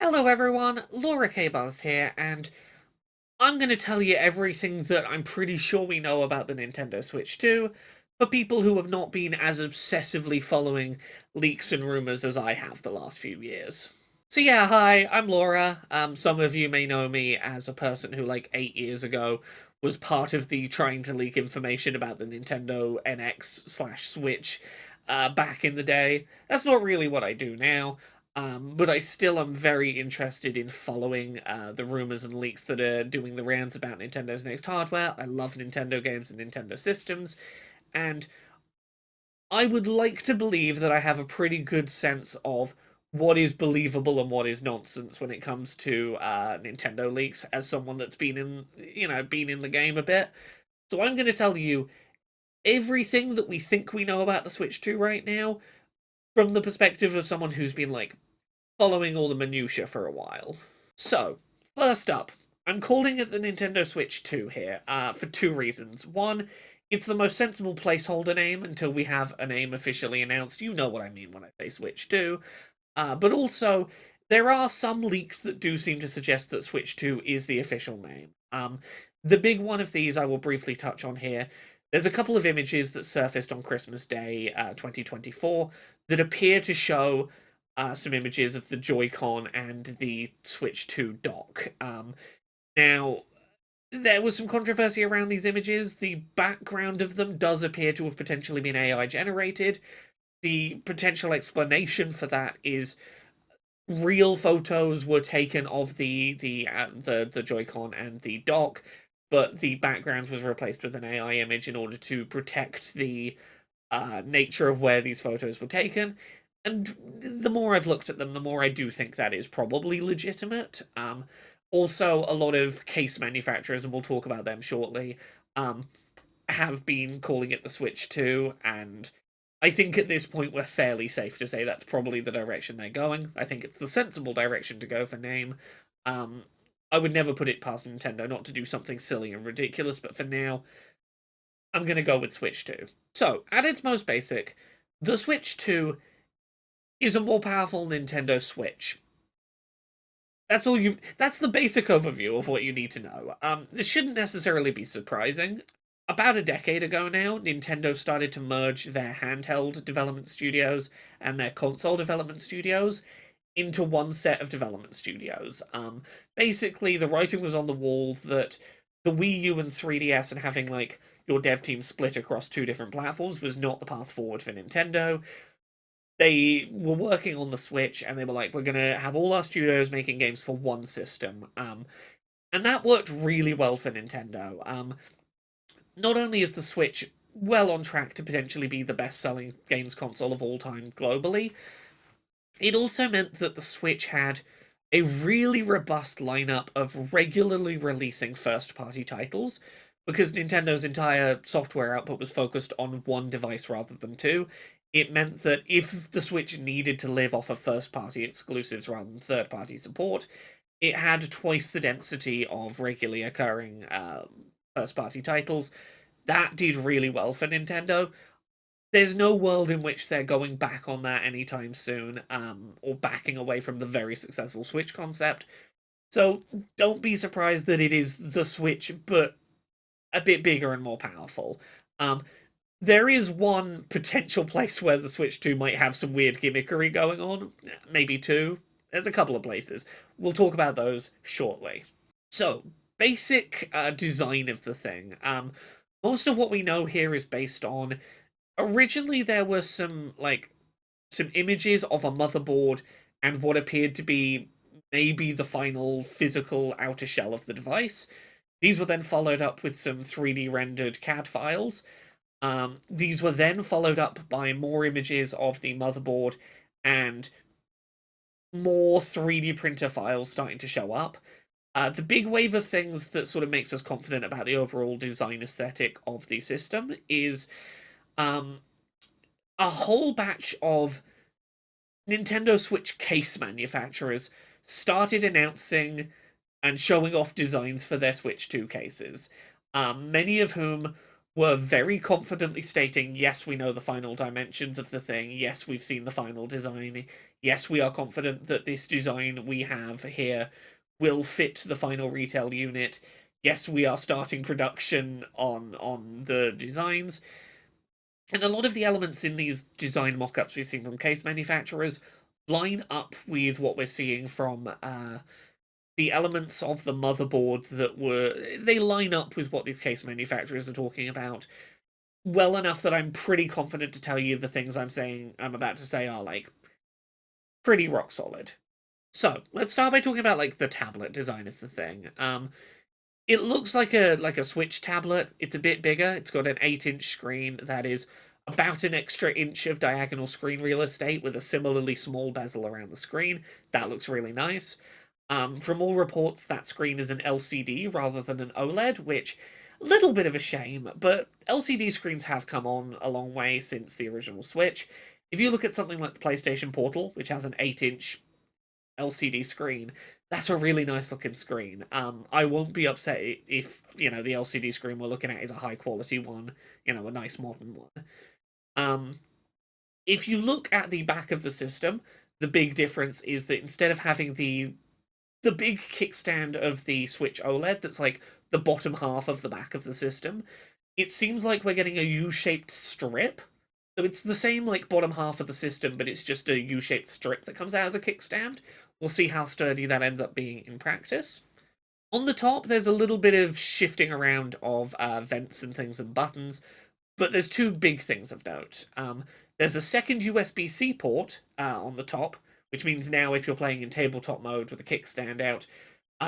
Hello everyone, Laura K-Buzz here, and I'm going to tell you everything that I'm pretty sure we know about the Nintendo Switch 2 for people who have not been as obsessively following leaks and rumors as I have the last few years. So yeah, hi, I'm Laura. Some of you may know me as a person who, like, 8 years ago was part of the trying to leak information about the Nintendo NX/Switch back in the day. That's not really what I do now. But I still am very interested in following the rumors and leaks that are doing the rounds about Nintendo's next hardware. I love Nintendo games and Nintendo systems, and I would like to believe that I have a pretty good sense of what is believable and what is nonsense when it comes to Nintendo leaks, as someone that's been in the game a bit. So I'm going to tell you everything that we think we know about the Switch 2 right now from the perspective of someone who's been, like, following all the minutiae for a while. So, first up, I'm calling it the Nintendo Switch 2 here, for two reasons. One, it's the most sensible placeholder name until we have a name officially announced. You know what I mean when I say Switch 2. But also, there are some leaks that do seem to suggest that Switch 2 is the official name. The big one of these I will briefly touch on here. There's a couple of images that surfaced on Christmas Day 2024 that appear to show some images of the Joy-Con and the Switch 2 dock. Now, there was some controversy around these images. The background of them does appear to have potentially been AI generated. The potential explanation for that is real photos were taken of the Joy-Con and the dock, but the background was replaced with an AI image in order to protect the nature of where these photos were taken. And the more I've looked at them, the more I do think that is probably legitimate. Also, a lot of case manufacturers, and we'll talk about them shortly, um, have been calling it the Switch 2, and I think at this point we're fairly safe to say that's probably the direction they're going. I think it's the sensible direction to go for name. Um, I would never put it past Nintendo not to do something silly and ridiculous, but for now, I'm going to go with Switch 2. So, at its most basic, the Switch 2 is a more powerful Nintendo Switch. That's the basic overview of what you need to know. This shouldn't necessarily be surprising. About a decade ago now, Nintendo started to merge their handheld development studios and their console development studios into one set of development studios. Basically, the writing was on the wall that the Wii U and 3DS and having, like, your dev team split across two different platforms was not the path forward for Nintendo. They were working on the Switch and they were like, we're gonna have all our studios making games for one system. And that worked really well for Nintendo. Not only is the Switch well on track to potentially be the best selling games console of all time globally, it also meant that the Switch had a really robust lineup of regularly releasing first party titles, because Nintendo's entire software output was focused on one device rather than two. It meant that if the Switch needed to live off of first party exclusives rather than third party support, it had twice the density of regularly occurring first party titles. That did really well for Nintendo. There's no world in which they're going back on that anytime soon, or backing away from the very successful Switch concept. So don't be surprised that it is the Switch, but a bit bigger and more powerful. Um, there is one potential place where the Switch 2 might have some weird gimmickry going on, maybe two. There's a couple of places. We'll talk about those shortly. So, basic design of the thing. Most of what we know here is based on. Originally, there were some images of a motherboard and what appeared to be maybe the final physical outer shell of the device. These were then followed up with some 3D rendered CAD files. These were then followed up by more images of the motherboard and more 3D printer files starting to show up. The big wave of things that sort of makes us confident about the overall design aesthetic of the system is um, a whole batch of Nintendo Switch case manufacturers started announcing and showing off designs for their Switch 2 cases, many of whom were very confidently stating, yes, we know the final dimensions of the thing, yes, we've seen the final design, yes, we are confident that this design we have here will fit the final retail unit, yes, we are starting production on the designs. And a lot of the elements in these design mock-ups we've seen from case manufacturers line up with what we're seeing from the elements of the motherboard that were they line up with what these case manufacturers are talking about well enough that I'm pretty confident to tell you the things I'm about to say are like pretty rock solid. So let's start by talking about like the tablet design of the thing. It looks like a Switch tablet. It's a bit bigger. It's got an 8-inch screen that is about an extra inch of diagonal screen real estate with a similarly small bezel around the screen. That looks really nice. From all reports, that screen is an LCD rather than an OLED, which a little bit of a shame, but LCD screens have come on a long way since the original Switch. If you look at something like the PlayStation Portal, which has an 8-inch LCD screen, that's a really nice looking screen. I won't be upset if, the LCD screen we're looking at is a high quality one, a nice modern one. Um, if you look at the back of the system, the big difference is that instead of having the big kickstand of the Switch OLED that's like the bottom half of the back of the system, it seems like we're getting a U-shaped strip. So it's the same like bottom half of the system, but it's just a U-shaped strip that comes out as a kickstand. We'll see how sturdy that ends up being in practice. On the top, there's a little bit of shifting around of vents and things and buttons, but there's two big things of note. There's a second USB-C port on the top, which means now if you're playing in tabletop mode with a kickstand out,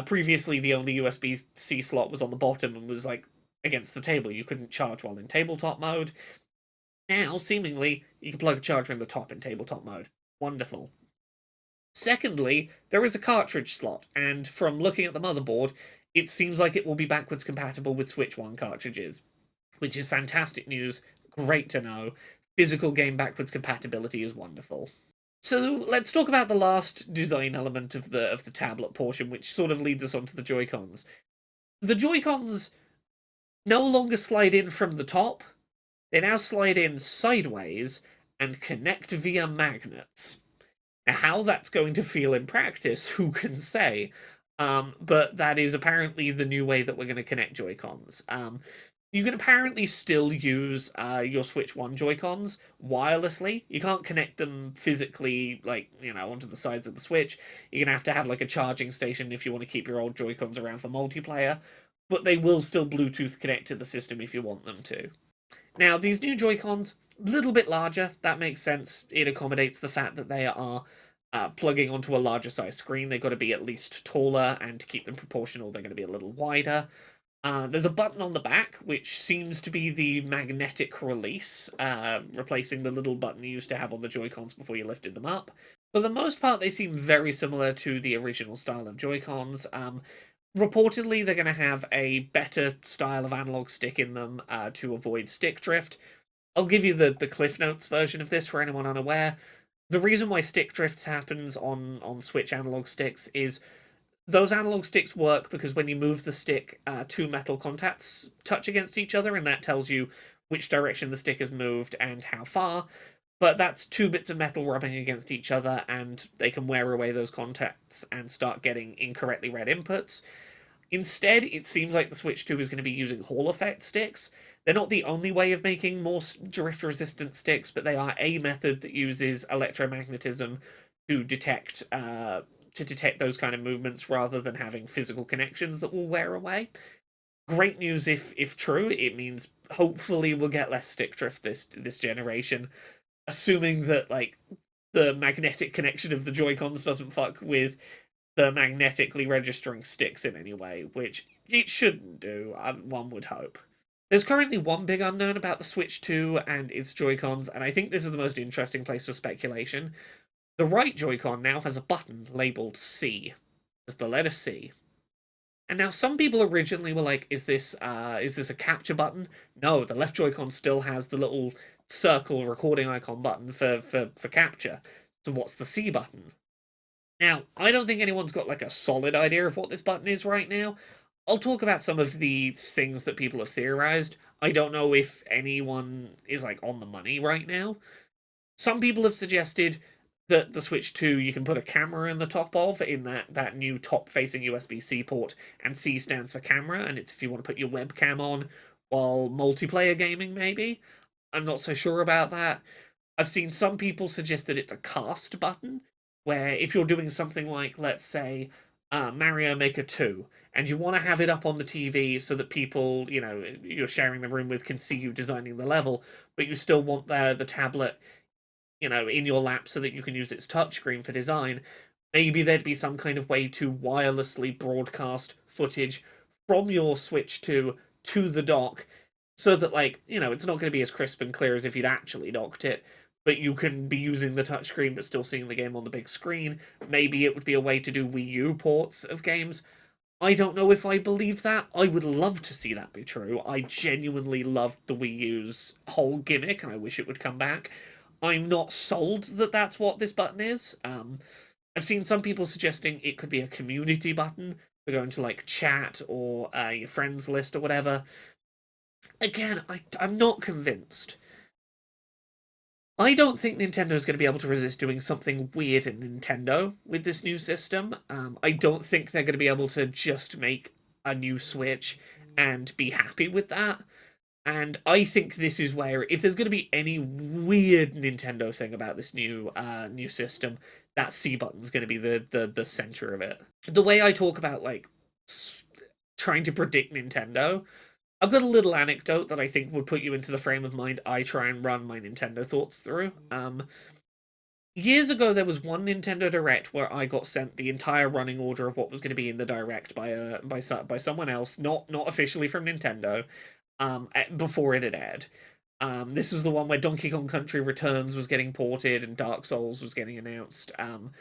previously the only USB-C slot was on the bottom and was like against the table. You couldn't charge while in tabletop mode. Now, seemingly, you can plug a charger in the top in tabletop mode. Wonderful. Secondly, there is a cartridge slot, and from looking at the motherboard, it seems like it will be backwards compatible with Switch 1 cartridges, which is fantastic news. Great to know. Physical game backwards compatibility is wonderful. So let's talk about the last design element of the tablet portion, which sort of leads us onto the Joy-Cons. The Joy-Cons no longer slide in from the top. They now slide in sideways and connect via magnets. Now, how that's going to feel in practice, who can say? But that is apparently the new way that we're going to connect Joy-Cons. You can apparently still use your Switch 1 Joy-Cons wirelessly. You can't connect them physically, like, onto the sides of the Switch. You're going to have like a charging station if you want to keep your old Joy-Cons around for multiplayer. But they will still Bluetooth connect to the system if you want them to. Now, these new Joy-Cons, a little bit larger. That makes sense. It accommodates the fact that they are plugging onto a larger size screen. They've got to be at least taller, and to keep them proportional, they're going to be a little wider. There's a button on the back, which seems to be the magnetic release, replacing the little button you used to have on the Joy-Cons before you lifted them up. For the most part, they seem very similar to the original style of Joy-Cons. Reportedly, they're going to have a better style of analog stick in them to avoid stick drift. I'll give you the Cliff Notes version of this for anyone unaware. The reason why stick drifts happens on Switch analog sticks is those analog sticks work because when you move the stick, two metal contacts touch against each other, and that tells you which direction the stick has moved and how far. But that's two bits of metal rubbing against each other, and they can wear away those contacts and start getting incorrectly read inputs. Instead, it seems like the Switch 2 is going to be using Hall effect sticks. They're not the only way of making more drift-resistant sticks, but they are a method that uses electromagnetism to detect those kind of movements rather than having physical connections that will wear away. Great news if true. It means hopefully we'll get less stick drift this generation, assuming that like the magnetic connection of the Joy-Cons doesn't fuck with the magnetically registering sticks in any way, which it shouldn't do, one would hope. There's currently one big unknown about the Switch 2 and its Joy-Cons, and I think this is the most interesting place for speculation. The right Joy-Con now has a button labeled C, as the letter C. And now some people originally were like, is this a capture button? No, the left Joy-Con still has the little circle recording icon button for capture. So what's the C button? Now, I don't think anyone's got like a solid idea of what this button is right now. I'll talk about some of the things that people have theorized. I don't know if anyone is like on the money right now. Some people have suggested that the Switch 2 you can put a camera in the top of in that new top facing USB-C port, and C stands for camera, and it's if you want to put your webcam on while multiplayer gaming maybe. I'm not so sure about that. I've seen some people suggest that it's a cast button, where if you're doing something like, let's say, Mario Maker 2, and you want to have it up on the TV so that people, you're sharing the room with can see you designing the level, but you still want the tablet, in your lap so that you can use its touchscreen for design, maybe there'd be some kind of way to wirelessly broadcast footage from your Switch 2 to the dock so that, like, it's not going to be as crisp and clear as if you'd actually docked it, but you can be using the touchscreen but still seeing the game on the big screen. Maybe it would be a way to do Wii U ports of games. I don't know if I believe that. I would love to see that be true. I genuinely loved the Wii U's whole gimmick, and I wish it would come back. I'm not sold that that's what this button is. I've seen some people suggesting it could be a community button for going to like chat or your friends list or whatever. Again, I'm not convinced. I don't think Nintendo's going to be able to resist doing something weird in Nintendo with this new system. I don't think they're going to be able to just make a new Switch and be happy with that. And I think this is where, if there's going to be any weird Nintendo thing about this new system, that C button's going to be the center of it. The way I talk about like trying to predict Nintendo, I've got a little anecdote that I think would put you into the frame of mind I try and run my Nintendo thoughts through. Years ago, there was one Nintendo Direct where I got sent the entire running order of what was going to be in the Direct by someone else, not officially from Nintendo, before it had aired. This was the one where Donkey Kong Country Returns was getting ported and Dark Souls was getting announced. And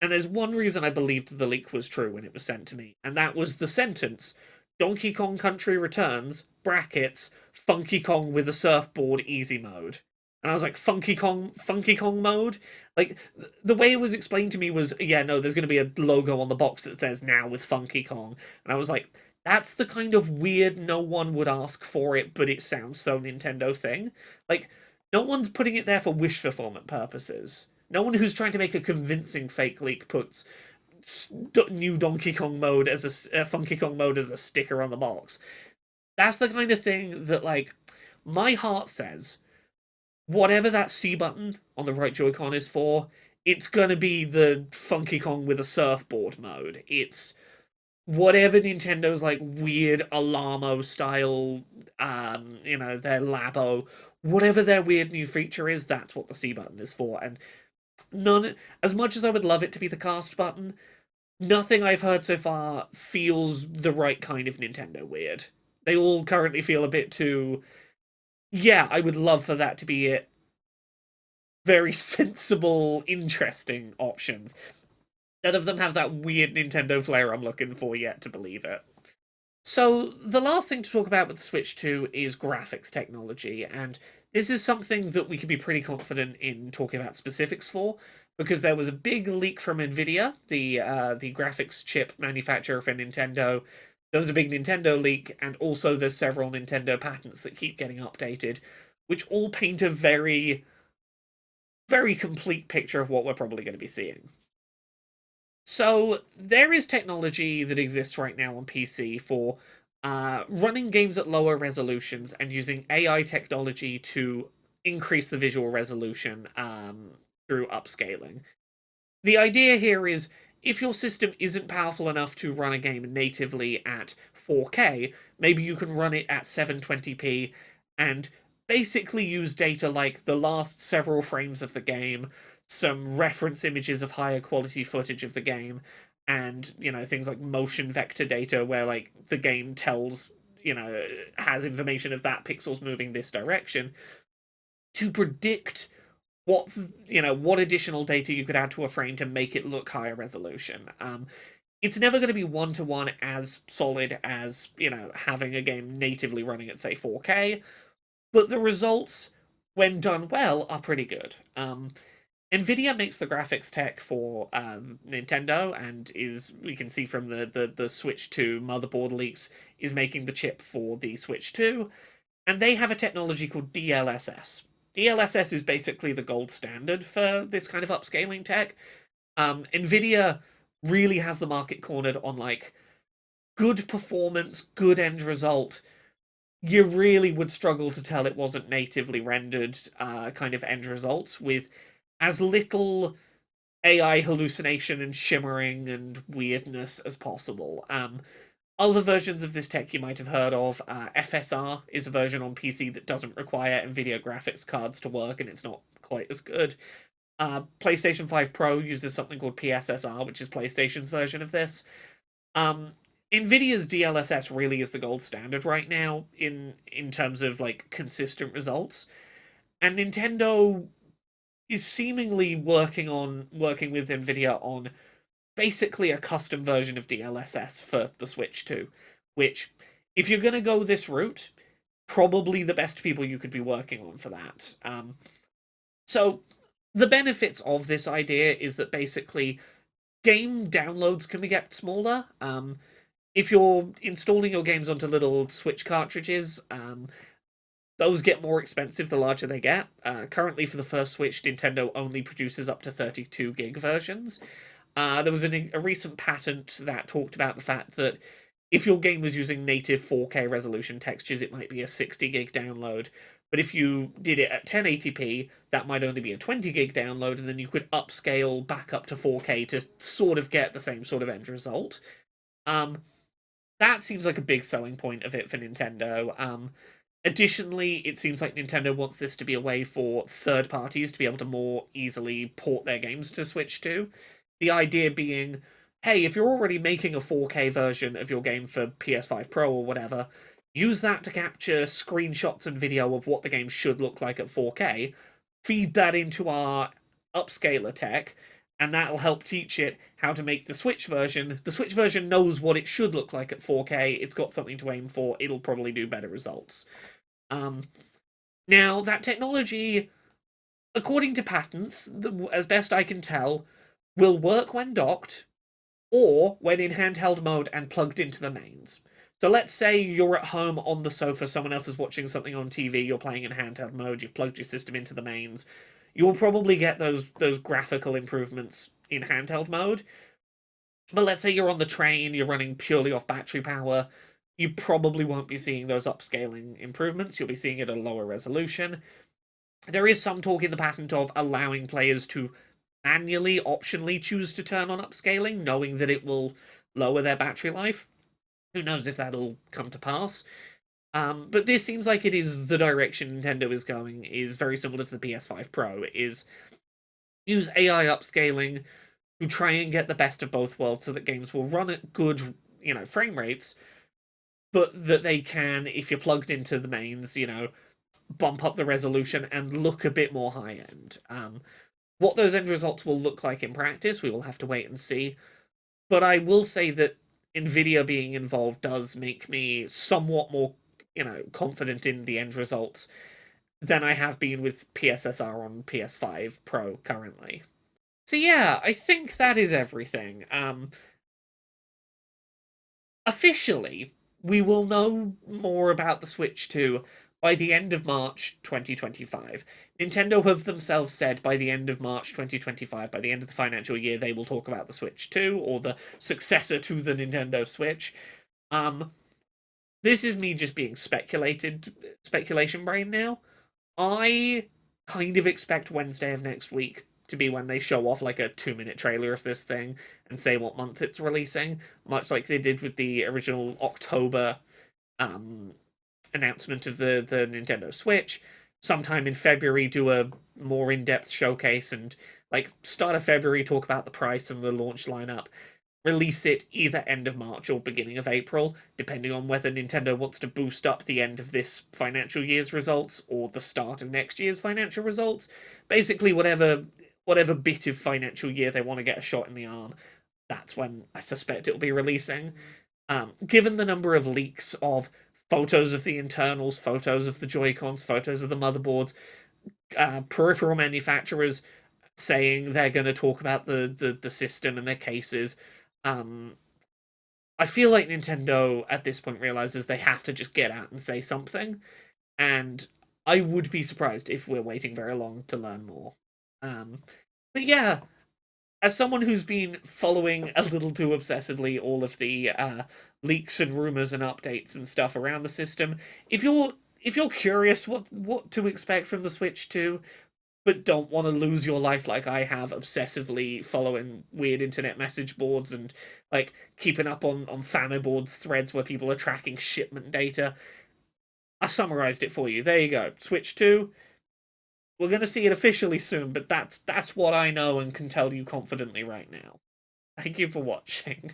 there's one reason I believed the leak was true when it was sent to me, and that was the sentence: Donkey Kong Country Returns, brackets, Funky Kong with a surfboard easy mode. And I was like, Funky Kong mode? Like, the way it was explained to me was, yeah, no, there's going to be a logo on the box that says now with Funky Kong. And I was like, that's the kind of weird, no one would ask for it, but it sounds so Nintendo thing. Like, no one's putting it there for wish fulfillment purposes. No one who's trying to make a convincing fake leak puts new Donkey Kong mode as a Funky Kong mode as a sticker on the box. That's the kind of thing that, like, my heart says, whatever that C button on the right Joy-Con is for, it's gonna be the Funky Kong with a surfboard mode. It's whatever Nintendo's like weird Alamo style, their Labo, whatever their weird new feature is, that's what the C button is for. And none, as much as I would love it to be the cast button, nothing I've heard so far feels the right kind of Nintendo weird. They all currently feel a bit too. Yeah, I would love for that to be it. Very sensible, interesting options. None of them have that weird Nintendo flair I'm looking for yet to believe it. So, the last thing to talk about with the Switch 2 is graphics technology, and this is something that we can be pretty confident in talking about specifics for, because there was a big leak from Nvidia, the graphics chip manufacturer for Nintendo. There was a big Nintendo leak, and also there's several Nintendo patents that keep getting updated, which all paint a very, very complete picture of what we're probably going to be seeing. So there is technology that exists right now on PC for running games at lower resolutions and using AI technology to increase the visual resolution through upscaling. The idea here is if your system isn't powerful enough to run a game natively at 4K, maybe you can run it at 720p and basically use data like the last several frames of the game, some reference images of higher quality footage of the game, and things like motion vector data where like the game tells has information of that pixels moving this direction to predict what additional data you could add to a frame to make it look higher resolution. It's never going to be one-to-one as solid as having a game natively running at say 4K, but the results when done well are pretty good. Nvidia makes the graphics tech for Nintendo, and we can see from the Switch 2 motherboard leaks, is making the chip for the Switch 2, and they have a technology called DLSS. DLSS is basically the gold standard for this kind of upscaling tech. Nvidia really has the market cornered on like good performance, good end result. You really would struggle to tell it wasn't natively rendered kind of end results with as little AI hallucination and shimmering and weirdness as possible. Other versions of this tech you might have heard of. FSR is a version on PC that doesn't require NVIDIA graphics cards to work, and it's not quite as good. PlayStation 5 Pro uses something called PSSR, which is PlayStation's version of this. Um, NVIDIA's DLSS really is the gold standard right now in terms of like consistent results, and Nintendo is seemingly working with NVIDIA on basically a custom version of DLSS for the Switch 2, which, if you're going to go this route, probably the best people you could be working on for that. So, the benefits of this idea is that basically game downloads can get smaller. If you're installing your games onto little Switch cartridges, those get more expensive the larger they get. Currently, for the first Switch, Nintendo only produces up to 32 gig versions. There was a recent patent that talked about the fact that if your game was using native 4K resolution textures, it might be a 60 gig download. But if you did it at 1080p, that might only be a 20 gig download, and then you could upscale back up to 4K to sort of get the same sort of end result. That seems like a big selling point of it for Nintendo. Additionally, it seems like Nintendo wants this to be a way for third parties to be able to more easily port their games to Switch 2. The idea being, hey, if you're already making a 4K version of your game for PS5 Pro or whatever, use that to capture screenshots and video of what the game should look like at 4K, feed that into our upscaler tech, and that'll help teach it how to make the Switch version. The Switch version knows what it should look like at 4K, it's got something to aim for, it'll probably do better results. Now, that technology, according to patents, as best I can tell, will work when docked or when in handheld mode and plugged into the mains. So let's say you're at home on the sofa, someone else is watching something on TV, you're playing in handheld mode, you've plugged your system into the mains. You will probably get those graphical improvements in handheld mode. But let's say you're on the train, you're running purely off battery power, you probably won't be seeing those upscaling improvements. You'll be seeing it at a lower resolution. There is some talk in the patent of allowing players to manually, optionally choose to turn on upscaling, knowing that it will lower their battery life. Who knows if that'll come to pass. But this seems like it is the direction Nintendo is going, is very similar to the PS5 Pro, is use AI upscaling to try and get the best of both worlds so that games will run at good, frame rates, but that they can, if you're plugged into the mains, bump up the resolution and look a bit more high end. What those end results will look like in practice, we will have to wait and see. But I will say that Nvidia being involved does make me somewhat more, confident in the end results than I have been with PSSR on PS5 Pro currently. So yeah, I think that is everything. Officially, we will know more about the Switch 2 by the end of March 2025. Nintendo have themselves said by the end of March 2025, by the end of the financial year, they will talk about the Switch 2, or the successor to the Nintendo Switch. This is me just being speculation brain now. I kind of expect Wednesday of next week to be when they show off like a 2-minute trailer of this thing and say what month it's releasing, much like they did with the original October announcement of the Nintendo Switch. Sometime in February, do a more in-depth showcase and like start of February talk about the price and the launch lineup. Release it either end of March or beginning of April, depending on whether Nintendo wants to boost up the end of this financial year's results or the start of next year's financial results. Basically, whatever bit of financial year they want to get a shot in the arm, that's when I suspect it'll be releasing. Given the number of leaks of photos of the internals, photos of the Joycons, photos of the motherboards, peripheral manufacturers saying they're going to talk about the system and their cases. Um, I feel like Nintendo at this point realizes they have to just get out and say something, and I would be surprised if we're waiting very long to learn more. Um, but yeah, as someone who's been following a little too obsessively all of the leaks and rumors and updates and stuff around the system, if you're curious what to expect from the Switch 2, but don't want to lose your life like I have, obsessively following weird internet message boards and like keeping up on Family boards threads where people are tracking shipment data, I summarized it for you. There you go. Switch 2. We're going to see it officially soon, but that's what I know and can tell you confidently right now. Thank you for watching.